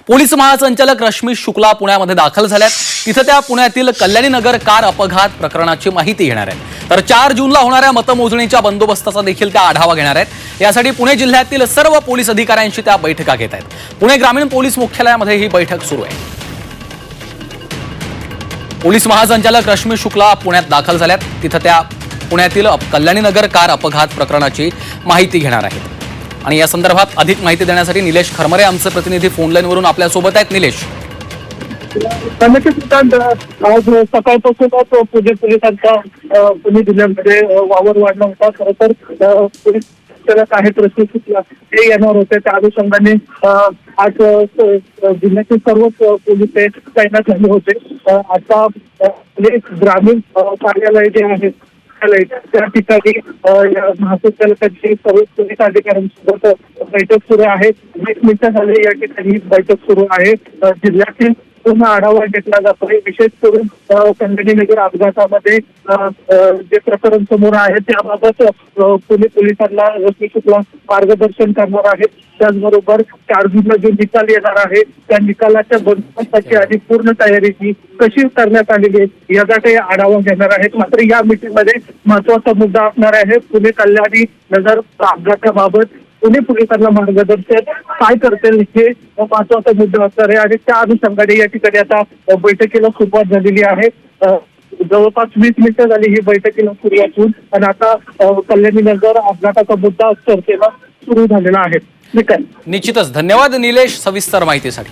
Police महासंचालक रश्मी शुक्ला पुण्यामध्ये दाखल झाल्यात। तिथे त्या पुण्यातील कल्याणी नगर कार अपघात प्रकरणाची माहिती घेणार आहेत। तर 4 जूनला होणाऱ्या मतमोजणीच्या बंदोबस्ताचा देखील त्या आढावा घेणार आहेत। यासाठी पुणे जिल्ह्यातील सर्व पोलीस अधिकाऱ्यांशी त्या बैठका घेत आहेत। पुणे ग्रामीण पोलीस मुख्यालयामध्ये ही बैठक सुरू आहे। पोलीस महासंचालक रश्मी शुक्ला पुण्यात दाखल झाल्यात। तिथे त्या पुण्यातील कल्याणी नगर कार अपघात प्रकरणाची माहिती घेणार आहेत। आणि या संदर्भात अधिक माहिती देण्यासाठी निलेश खरमरे आमचे प्रतिनिधी फोन लाईनवरून आपल्या सोबत आहेत। निलेश, आज सकाळपासूनच पुणे पोलिसांचा पुणे जिल्ह्यामध्ये वावर वाढला होता। खरं तर पोलीस आहेत रश्मी शुक्ला ते येणार होते। त्या अनुषंगाने आज जिल्ह्यातील सर्व पोलीस तैनात झाले होते। आता ग्रामीण कार्यालय जे आहे त्या ठिकाणी महासंचालकांची सर्व पोलीस अधिकाऱ्यांसोबत बैठक सुरू आहे। 20 मिनिटं झाले या ठिकाणी बैठक सुरू आहे। जिल्ह्यातील पूर्ण आढावा घेतला जातोय। विशेष करून कल्याणी नगर अपघातामध्ये जे प्रकरण समोर आहे त्याबाबत पुणे पोलिसांना रश्मी शुक्ला मार्गदर्शन करणार आहेत। त्याचबरोबर 4 जूनला जो निकाल येणार आहे त्या निकालाच्या बंदोबस्ताची आणि पूर्ण तयारीची कशी करण्यात आलेली आहे याचा काही आढावा घेणार आहेत। मात्र या मीटिंगमध्ये महत्वाचा मुद्दा असणार आहे पुणे कल्याणी नगर अपघाताबाबत पुणे पोलिसांना मार्गदर्शन काय करतील हे महत्वाचा मुद्दा असणार आहे। आणि त्या अनुषंगाने या ठिकाणी आता बैठकीला सुरुवात झालेली आहे। जवळपास 20 मिनिटं झाली ही बैठकीला सुरुवात होऊन आणि आता कल्याणी नगर अपघाताचा मुद्दा चर्चेला सुरू झालेला आहे। निश्चितच धन्यवाद निलेश सविस्तर माहितीसाठी।